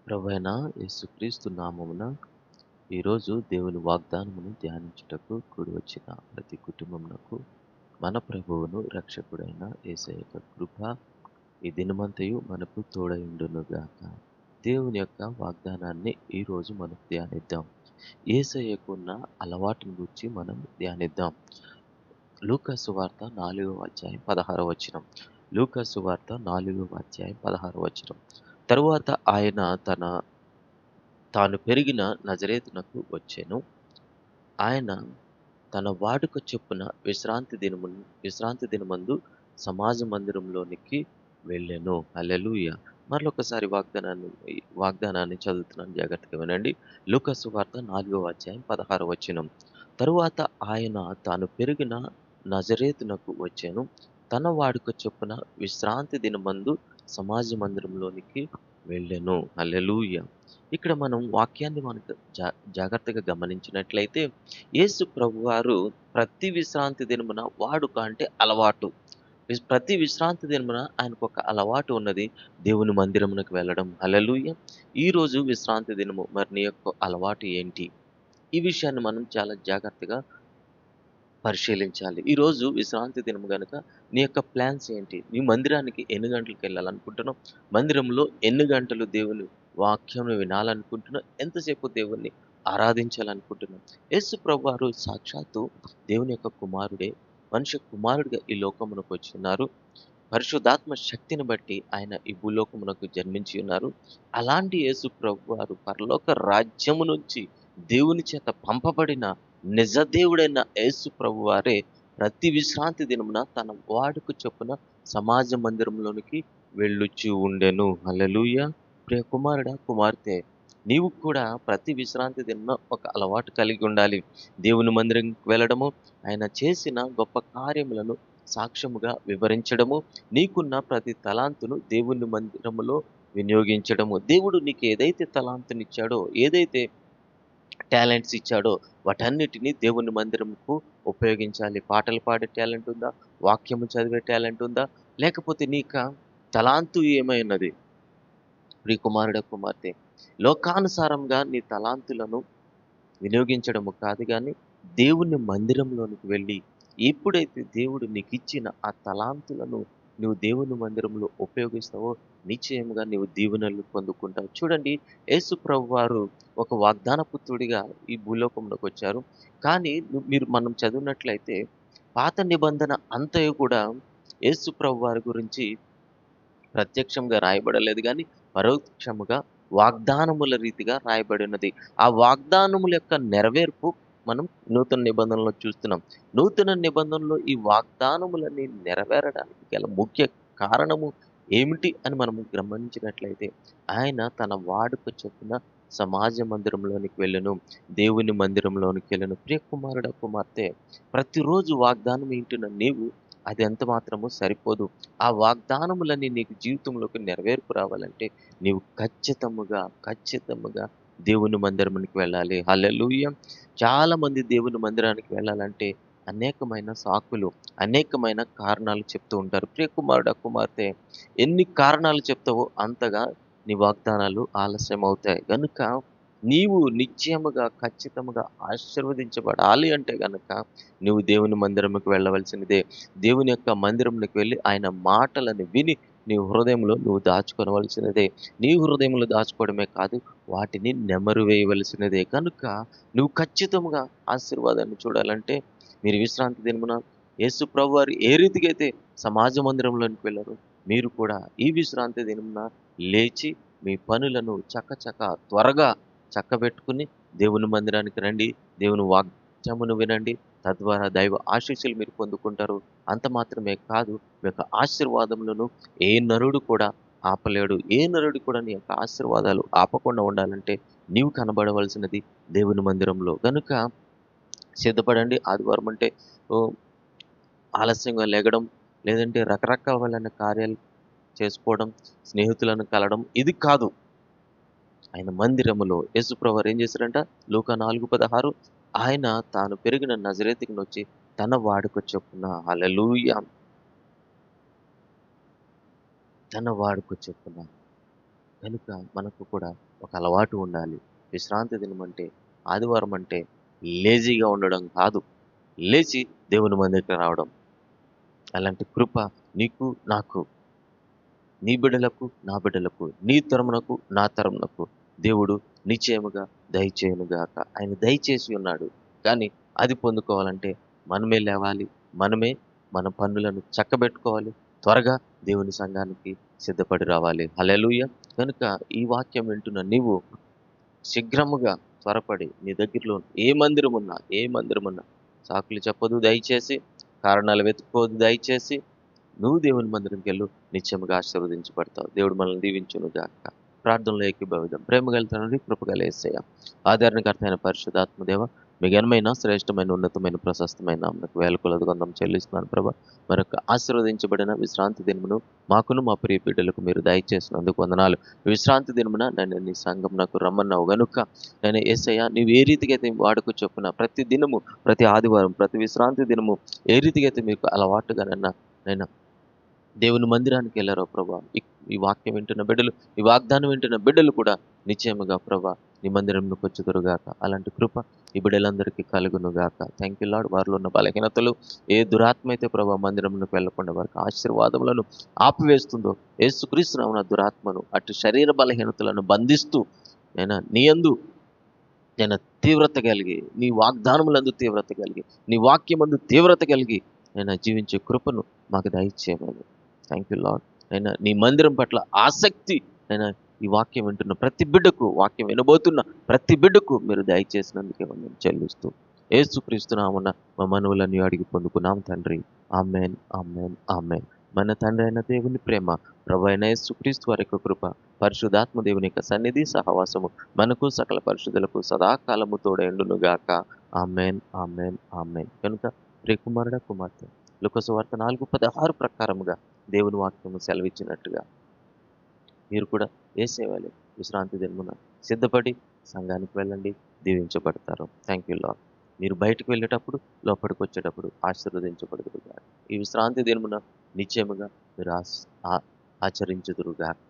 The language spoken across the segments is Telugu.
ప్రభువైన యేసుక్రీస్తు నామమున ఈరోజు దేవుని వాగ్దానమును ధ్యానించుటకు కూడి వచ్చిన ప్రతి కుటుంబమునకు మన ప్రభువును రక్షకుడైన యేసయ్య యొక్క కృప ఈ దినమంతయు మనకు తోడయుండునుగాక. దేవుని యొక్క వాగ్దానాన్ని ఈరోజు మనం ధ్యానిద్దాం. యేసయ్యకున్న అలవాటును గురించి మనం ధ్యానిద్దాం. లూకా సువార్త 4వ అధ్యాయం 16వ వచనం. లూకా సువార్త 4వ అధ్యాయం 16వ వచనం. తరువాత ఆయన తాను పెరిగిన నజరేతునకు వచ్చెను. ఆయన తన వాడుక చొప్పున విశ్రాంతి దినమందు సమాజ మందిరంలోనికి వెళ్ళెను. హల్లెలూయా! మరొకసారి వాగ్దానాన్ని చదువుతున్నాను, జాగ్రత్తగా వినండి. లూకా సువార్త 4వ అధ్యాయం 16వ వచనం. తరువాత ఆయన తాను పెరిగిన నజరేతునకు వచ్చెను. తన వాడుక చొప్పున విశ్రాంతి దినమందు సమాజ మందిరంలోనికి వెళ్ళెను. హల్లెలూయా! ఇక్కడ మనం వాక్యాన్ని మనకు జాగ్రత్తగా గమనించినట్లయితే, యేసు ప్రభువారు ప్రతి విశ్రాంతి దినమున వాడుక అంటే అలవాటు. ప్రతి విశ్రాంతి దినమున ఆయనకొక అలవాటు ఉన్నది. దేవుని మందిరమునకు వెళ్ళడం. హల్లెలూయా! ఈరోజు విశ్రాంతి దినము. మరి నీ యొక్క అలవాటు ఏంటి? ఈ విషయాన్ని మనం చాలా జాగ్రత్తగా పరిశీలించాలి. ఈరోజు విశ్రాంతి దినం గనక నీ యొక్క ప్లాన్స్ ఏంటి? నీ మందిరానికి ఎన్ని గంటలకెళ్ళాలనుకుంటున్నావు? మందిరంలో ఎన్ని గంటలు దేవుని వాక్యంను వినాలనుకుంటున్నావు? ఎంతసేపు దేవుణ్ణి ఆరాధించాలనుకుంటున్నావు? యేసు ప్రభువారు సాక్షాత్తు దేవుని యొక్క కుమారుడే. మనిషి కుమారుడిగా ఈ లోకమునకొచ్చున్నారు. పరిశుద్ధాత్మ శక్తిని బట్టి ఆయన ఈ భూలోకమునకు జన్మించి ఉన్నారు. అలాంటి యేసు ప్రభువారు పరలోక రాజ్యము నుంచి దేవుని చేత పంపబడిన నిజ దేవుడైన యేసు ప్రభువారే ప్రతి విశ్రాంతి దినమున తన వాడుక చొప్పున సమాజ మందిరంలోనికి వెళ్ళుచు ఉండెను. హల్లెలూయా! ప్రియ కుమారుడా, కుమార్తె, నీవు కూడా ప్రతి విశ్రాంతి దినమున ఒక అలవాటు కలిగి ఉండాలి. దేవుని మందిరంకి వెళ్ళడము, ఆయన చేసిన గొప్ప కార్యములను సాక్ష్యముగా వివరించడము, నీకున్న ప్రతి తలాంతును దేవుని మందిరములో వినియోగించడము. దేవుడు నీకు ఏదైతే తలాంతునిచ్చాడో, ఏదైతే టాలెంట్స్ ఇచ్చాడో వాటన్నిటిని దేవుని మందిరంకు ఉపయోగించాలి. పాటలు పాడే టాలెంట్ ఉందా? వాక్యము చదివే టాలెంట్ ఉందా? లేకపోతే తలాంతు ఏమైనది? ప్రియ కుమారుడా, కుమార్తె, లోకానుసారంగా నీ తలాంతులను వినియోగించడము కాదు గాని, దేవుని మందిరంలోనికి వెళ్ళి, ఎప్పుడైతే దేవుడు నీకిచ్చిన ఆ తలాంతులను నువ్వు దేవుని మందిరంలో ఉపయోగిస్తావో, నిశ్చయముగా నీవు దీవెనలు పొందుకుంటావు. చూడండి, యేసు ప్రభువారు ఒక వాగ్దాన పుత్రుడిగా ఈ భూలోకంలోకొచ్చారు. కానీ మనం చదివినట్లయితే పాత నిబంధన అంతయు కూడా యేసు ప్రభువారి గురించి ప్రత్యక్షంగా రాయబడలేదు గానీ, పరోక్షముగా వాగ్దానముల రీతిగా రాయబడినది. ఆ వాగ్దానముల యొక్క నెరవేర్పు మనం నూతన నిబంధనలో చూస్తున్నాం. నూతన నిబంధనలో ఈ వాగ్దానములన్నీ నెరవేరడానికి గల ముఖ్య కారణము ఏమిటి అని మనం గమనించినట్లయితే, ఆయన తన వాడుక చొప్పున సమాజ మందిరంలోనికి వెళ్ళెను. దేవుని మందిరంలోనికి వెళ్ళెను. ప్రియ కుమారుడా, కుమార్తె, ప్రతిరోజు వాగ్దానం వింటున్న నీవు అది ఎంత మాత్రము సరిపోదు. ఆ వాగ్దానములన్నీ నీకు జీవితంలోకి నెరవేర్పు రావాలంటే నీవు ఖచ్చితముగా దేవుని మందిరమునికి వెళ్ళాలి. హల్లెలూయా! చాలా మంది దేవుని మందిరానికి వెళ్ళాలంటే అనేకమైన సాకులు, అనేకమైన కారణాలు చెప్తూ ఉంటారు. ప్రియ కుమారుడా, కుమార్తె, ఎన్ని కారణాలు చెప్తావో అంతగా నీ వాగ్దానాలు ఆలస్యమవుతాయి. గనుక నీవు నిశ్చయముగా, ఖచ్చితముగా ఆశీర్వదించబడాలి అంటే గనక నువ్వు దేవుని మందిరముకు వెళ్ళవలసినదే. దేవుని యొక్క మందిరంలోకి వెళ్ళి ఆయన మాటలను విని నీ హృదయంలో నువ్వు దాచుకొనవలసినదే. నీ హృదయంలో దాచుకోవడమే కాదు, వాటిని నెమరు వేయవలసినదే. కనుక నువ్వు ఖచ్చితంగా ఆశీర్వాదాన్ని చూడాలంటే, మీరు విశ్రాంతి దినమున యేసు ప్రభువారు ఏ రీతిగా అయితే సమాజ మందిరంలోనికి వెళ్లారో, మీరు కూడా ఈ విశ్రాంతి దినమున లేచి మీ పనులను త్వరగా చక్కబెట్టుకుని దేవుని మందిరానికి రండి. దేవుని వాక్యమును వినండి. తద్వారా దైవ ఆశీస్సులు మీరు పొందుకుంటారు. అంత మాత్రమే కాదు, మీ యొక్క ఆశీర్వాదములను ఏ నరుడు కూడా ఆపలేడు. ఏ నరుడు కూడా నీ యొక్క ఆశీర్వాదాలు ఆపకుండా ఉండాలంటే నీవు కనబడవలసినది దేవుని మందిరంలో. గనుక సిద్ధపడండి. ఆదివారం అంటే ఓహ్, ఆలస్యంగా లెగడం, లేదంటే రకరకాలైన కార్యాలు చేసుకోవడం, స్నేహితులను కలవడం ఇది కాదు. ఆయన మందిరములో యేసుప్రభువారు ఏం చేశారంట? లూకా 4:16, ఆయన తాను పెరిగిన నజరేతుకునొచ్చి తన వాడుక చొప్పున, హల్లెలూయా, తన వాడుక చొప్పున. కనుక మనకు కూడా ఒక అలవాటు ఉండాలి. విశ్రాంతి దినం అంటే, ఆదివారం అంటే లేజీగా ఉండడం కాదు. లేచి దేవుని మందిరికి రావడం. అలాంటి కృప నీకు, నాకు, నీ బిడ్డలకు, నా బిడ్డలకు, నీ తరమునకు, నా తరమునకు దేవుడు నిశ్చయముగా దయచేయునుగాక. ఆయన దయచేసి ఉన్నాడు. కానీ అది పొందుకోవాలంటే మనమే లేవాలి. మనమే మన పనులను చక్కబెట్టుకోవాలి. త్వరగా దేవుని సంఘానికి సిద్ధపడి రావాలి. హల్లెలూయా! కనుక ఈ వాక్యం వింటున్న నీవు శీఘ్రముగా త్వరపడి నీ దగ్గరలో ఏ మందిరమున్నా సాకులు చెప్పొద్దు దయచేసి. కారణాలు వెతుక్కోవద్దు దయచేసి. నువ్వు దేవుని మందిరంకెళ్ళు, నిత్యముగా ఆశీర్వదించబడతావు. దేవుడు మనల్ని దీవించును గాక. ప్రార్థనలో ఏకీభవిద్దాం. ప్రేమగల తండ్రి, కృపగల యేసయ్య, ఆదరణకర్త అయిన పరిశుద్ధాత్మ దేవ, మీ ఘనమైన, శ్రేష్టమైన, ఉన్నతమైన, ప్రశస్తమైన నామమునకు వేల కొలది వందనం చెల్లిస్తున్నాను ప్రభా. మరొక ఆశీర్వదించబడిన విశ్రాంతి దినమును మాకును మా ప్రియ బిడ్డలకు మీరు దయచేసినందుకు వందనాలు. విశ్రాంతి దినమున నన్ను నీ సంఘమునకు రమ్మన్నావు గనుక నేను యేసయ్య నీవు ఏ రీతిగా అయితే వాడుకు చొప్పున ప్రతి దినము, ప్రతి ఆదివారం, ప్రతి విశ్రాంతి దినము ఏ రీతిగా అయితే మీకు అలవాటుగా నేను దేవుని మందిరానికి వెళ్ళారో ప్రభా, ఈ వాక్యం వింటున్న బిడ్డలు, ఈ వాగ్దానం వింటున్న బిడ్డలు కూడా నిశ్చయముగా ప్రభా నీ మందిరంలోకి వచ్చుదురుగాక. అలాంటి కృప ఈ బిడ్డలందరికీ కలుగునుగాక. Thank you lord. వారిలో ఉన్న బలహీనతలు, ఏ దురాత్మ అయితే ప్రభా మందిరంలోకి వెళ్ళకుండా వారికి ఆశీర్వాదములను ఆపివేస్తుందో, యేసుక్రీస్తు నామమున దురాత్మను అటు శరీర బలహీనతలను బంధిస్తూ నీ యందు నేను తీవ్రత కలిగి, నీ వాగ్దానములందు తీవ్రత కలిగి, నీ వాక్యమందు తీవ్రత కలిగి జీవించే కృపను మాకు దయచేయమని. Thank you lord. నీ మందిరం పట్ల ఆసక్తి ఈ వాక్యం వింటున్న ప్రతి బిడ్డకు, వాక్యం వినబోతున్న ప్రతి బిడ్డకు మీరు దయచేసినందుకే నేను చెల్లిస్తూ యేసుక్రీస్తు నామమున మా మనవులన్నీ అడిగి పొందుకున్నాం తండ్రి. ఆమేన్, ఆమేన్, ఆమేన్. మన తండ్రి అయిన దేవుని ప్రేమ, ప్రభు అయిన యేసుక్రీస్తు వారి యొక్క కృప, పరిశుద్ధాత్మ దేవుని యొక్క సన్నిధి సహవాసము మనకు సకల పరిశుద్ధులకు సదాకాలము తోడైండునుగాక. ఆమేన్, ఆమేన్, ఆమేన్. కనుక ప్రియ కుమారుడా, కుమార్తె, లూకా సువార్త 4:16 ప్రకారముగా దేవుని వాక్యము సెలవిచ్చినట్టుగా మీరు కూడా యేసేవాలే విశ్రాంతి దినమున సిద్ధపడి సంఘానికి వెళ్ళండి, దీవించబడతారు. Thank you lord. మీరు బయటకు వెళ్ళేటప్పుడు, లోపలికి వచ్చేటప్పుడు ఆశీర్వదించబడుదురుగాక. ఈ విశ్రాంతి దినమున నిశ్చయముగా మీరు ఆచరించుదురుగాక.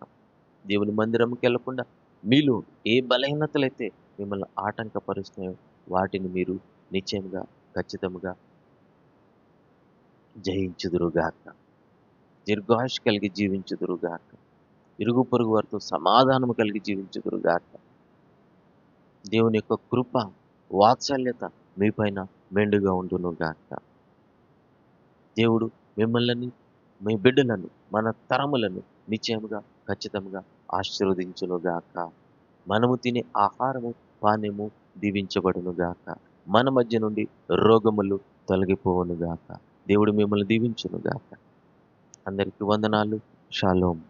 దేవుని మందిరంకి వెళ్ళకుండా మీలో ఏ బలహీనతలైతే మిమ్మల్ని ఆటంకపరుస్తున్నాయో వాటిని మీరు నిశ్చయముగా, ఖచ్చితముగా జయించుదురుగాక. దీర్ఘాయుష్ కలిగి జీవించుదురుగాక. ఇరుగు పొరుగు వారితో సమాధానము కలిగి జీవించుదురుగాక. దేవుని యొక్క కృప, వాత్సల్యత మీపైన మెండుగా ఉండునుగాక. దేవుడు మిమ్మల్ని, మీ బిడ్డలను, మన తరములను నిశ్చయముగా, ఖచ్చితంగా ఆశీర్వదించునుగాక. మనము తినే ఆహారము, పానీయము దీవించబడునుగాక. మన మధ్య నుండి రోగములు తొలగిపోవునుగాక. దేవుడు మిమ్మల్ని దీవించునుగాక. అందరికీ వందనాలు. షాలోమ్.